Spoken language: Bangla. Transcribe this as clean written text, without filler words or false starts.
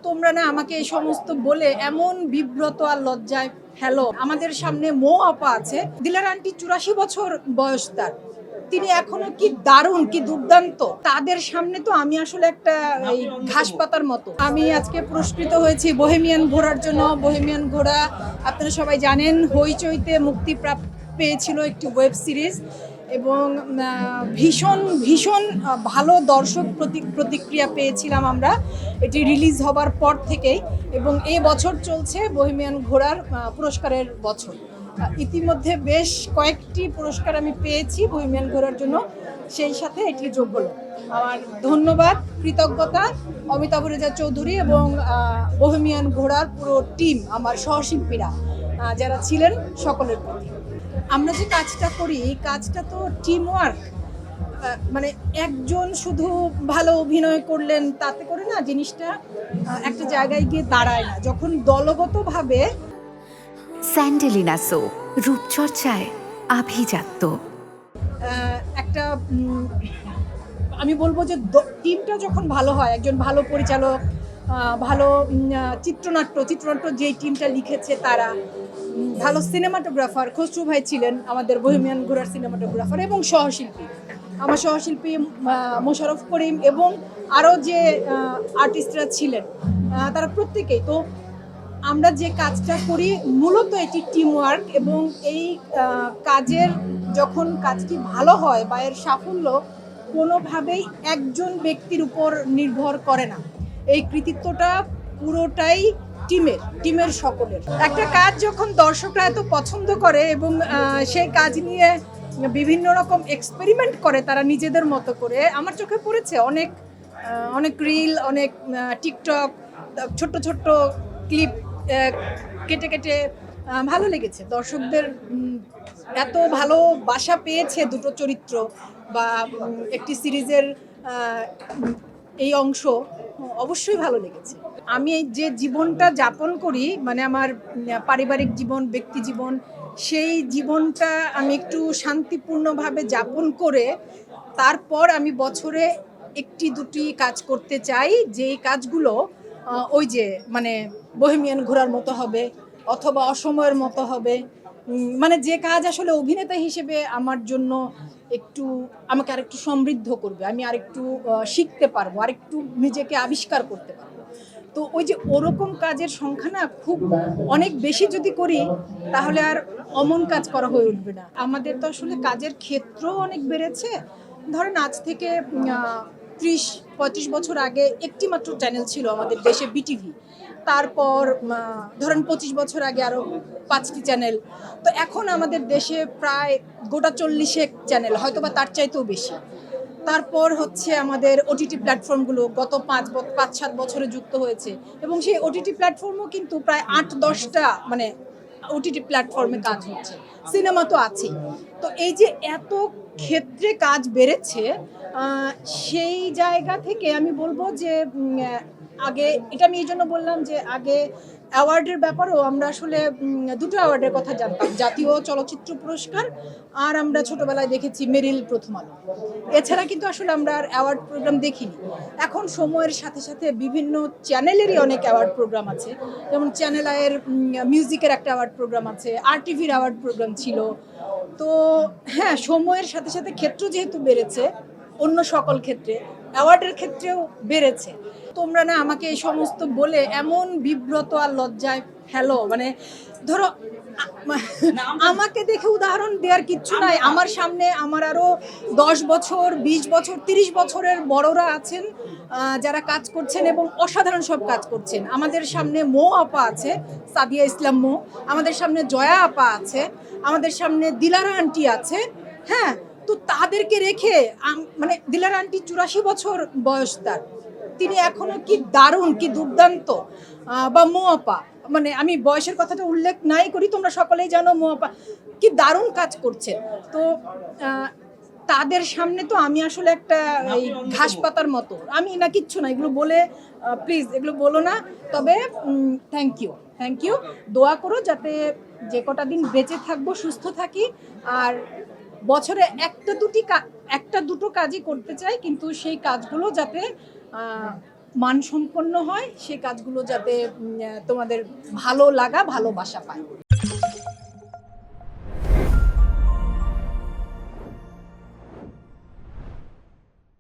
তোমরা না আমাকে এই সমস্ত বলে এমন বিব্রত আর লজ্জায় ফেলো। আমাদের সামনে মো আপা আছে, দিলার আন্টি 84 বছর বয়স তার। তিনি এখনো কি দারুণ, কি দুর্দান্ত। তাদের সামনে তো আমি আসলে একটা এই ঘাস পাতার মতো। আমি আজকে পুরস্কৃত হয়েছি বহেমিয়ান ঘোড়ার জন্য। বহেমিয়ান ঘোড়া আপনারা সবাই জানেন হইচইতে মুক্তি পেয়েছিল একটি ওয়েব সিরিজ এবং ভীষণ ভীষণ ভালো দর্শক প্রতিক্রিয়া পেয়েছিলাম আমরা এটি রিলিজ হবার পর থেকেই। এবং এই বছর চলছে বহেমিয়ান ঘোড়ার পুরস্কারের বছর। ইতিমধ্যে বেশ কয়েকটি পুরস্কার আমি পেয়েছি বহেমিয়ান ঘোড়ার জন্য, সেই সাথে এটি যোগ হলো। আমার ধন্যবাদ, কৃতজ্ঞতা অমিতাভ রেজা চৌধুরী এবং বহেমিয়ান ঘোড়ার পুরো টিম, আমার সহশিল্পীরা যারা ছিলেন সকলের প্রতি। আমরা যে কাজটা করি এই কাজটা তো টিম ওয়ার্ক। মানে একজন শুধু ভালো অভিনয় করলেন তাতে করে না জিনিসটা একটা জায়গায় গিয়ে দাঁড়ায় না। যখন দলগতভাবে স্যান্ডেলিনা সো রূপচর্চায় আভিজাত্য একটা আমি বলবো যে টিমটা যখন ভালো হয়, একজন ভালো পরিচালক, ভালো চিত্রনাট্য যেই টিমটা লিখেছে তারা, ভালো সিনেমাটোগ্রাফার খসরু ভাই ছিলেন আমাদের বহেমিয়ান ঘোড়ার সিনেমাটোগ্রাফার, এবং সহশিল্পী আমার সহশিল্পী মোশাররফ করিম এবং আরও যে আর্টিস্টরা ছিলেন তারা প্রত্যেকেই তো। আমরা যে কাজটা করি মূলত এটি টিম ওয়ার্ক, এবং এই কাজের যখন কাজটি ভালো হয় বা এর সাফল্য কোনোভাবেই একজন ব্যক্তির উপর নির্ভর করে না। এই কৃতিত্বটা পুরোটাই টিমের সকলের। একটা কাজ যখন দর্শকরা এত পছন্দ করে এবং সেই কাজ নিয়ে বিভিন্ন রকম এক্সপেরিমেন্ট করে তারা নিজেদের মতো করে, আমার চোখে পড়েছে অনেক রিল, অনেক টিকটক, ছোট্ট ছোট্ট ক্লিপ কেটে ভালো লেগেছে। দর্শকদের এত ভালোবাসা পেয়েছে দুটো চরিত্র বা একটি সিরিজের এই অংশ, অবশ্যই ভালো লেগেছে। আমি যে জীবনটা যাপন করি, মানে আমার পারিবারিক জীবন, ব্যক্তি জীবন, সেই জীবনটা আমি একটু শান্তিপূর্ণভাবে যাপন করে তারপর আমি বছরে একটি দুটি কাজ করতে চাই, যেই কাজগুলো ওই যে মানে বহেমিয়ান ঘোড়ার মতো হবে অথবা অসময়ের মতো হবে। মানে যে কাজ আসলে অভিনেতা হিসেবে আমার জন্য আমাকে আরেকটু সমৃদ্ধ করবে, আমি আরেকটু শিখতে পারবো, আরেকটু নিজেকে আবিষ্কার করতে পারবো। তো ওই যে ওরকম কাজের সংখ্যা না খুব অনেক বেশি যদি করি তাহলে আর অমন কাজ করা হয়ে উঠবে না। আমাদের তো আসলে কাজের ক্ষেত্র অনেক বেড়েছে। ধরেন আজ থেকে 30-35 বছর আগে একটি মাত্র চ্যানেল ছিল আমাদের দেশে, বিটিভি। তারপর ধরেন 25 বছর আগে আরও 5টি চ্যানেল। তো এখন আমাদের দেশে প্রায় গোটা 40 চ্যানেল, হয়তো বা তার চাইতেও বেশি। তারপর হচ্ছে আমাদের ওটিটি প্ল্যাটফর্মগুলো গত 5-7 বছরে যুক্ত হয়েছে, এবং সেই ওটিটি প্ল্যাটফর্মও কিন্তু প্রায় 8-10টা মানে ওটিটি প্ল্যাটফর্মে কাজ হচ্ছে, সিনেমা তো আছেই। তো এই যে এত ক্ষেত্রে কাজ বেড়েছে, সেই জায়গা থেকে আমি বলবো যে আগে, এটা আমি এই জন্য বললাম যে আগে অ্যাওয়ার্ডের ব্যাপারেও আমরা আসলে দুটো অ্যাওয়ার্ডের কথা জানতাম, জাতীয় চলচ্চিত্র পুরস্কার আর আমরা ছোটবেলায় দেখেছি মেরিল প্রথম আলো। এছাড়া কিন্তু আসলে আমরা আর অ্যাওয়ার্ড প্রোগ্রাম দেখিনি। এখন সময়ের সাথে সাথে বিভিন্ন চ্যানেলেরই অনেক অ্যাওয়ার্ড প্রোগ্রাম আছে, যেমন চ্যানেল আইয়ের মিউজিকের একটা অ্যাওয়ার্ড প্রোগ্রাম আছে, আরটিভির অ্যাওয়ার্ড প্রোগ্রাম ছিল। তো হ্যাঁ, সময়ের সাথে সাথে ক্ষেত্র যেহেতু বেড়েছে, অন্য সকল ক্ষেত্রে অ্যাওয়ার্ডের ক্ষেত্রেও বেড়েছে। তোমরা না আমাকে এই সমস্ত বলে এমন বিব্রত আর লজ্জায় ফেলো। মানে ধরো আমাকে দেখে উদাহরণ দেওয়ার কিচ্ছু নাই। আমার সামনে আমার আরো 10 বছর, 20 বছর, 30 বছরের বড়রা আছেন যারা কাজ করছেন এবং অসাধারণ সব কাজ করছেন। আমাদের সামনে মো আপা আছে, সাদিয়া ইসলাম মো, আমাদের সামনে জয়া আপা আছে, আমাদের সামনে দিলারা আন্টি আছে। হ্যাঁ, তো তাদেরকে রেখে মানে দিলারা আন্টি 84 বছর বয়স তার, তিনি এখনো কি দারুণ, কি দুর্দান্ত। বা মো আপা, মানে আমি বয়সের কথাটা উল্লেখ নাই করি, তোমরা সকলেই জানো মো আপা কি দারুণ কাজ করছে। তো তাদের সামনে তো আমি আসলে একটা এই ঘাস পাতার মতো, আমি না কিচ্ছু না। এগুলো বলে প্লিজ এগুলো বলো না। তবে থ্যাংক ইউ, দোয়া করো যাতে যে কটা দিন বেঁচে থাকবো সুস্থ থাকি, আর বছরে একটা দুটো কাজই করতে চাই, কিন্তু সেই কাজগুলো যাতে মানসম্পন্ন হয়, সেই কাজগুলো যাতে তোমাদের ভালো লাগা ভালোবাসা পায়।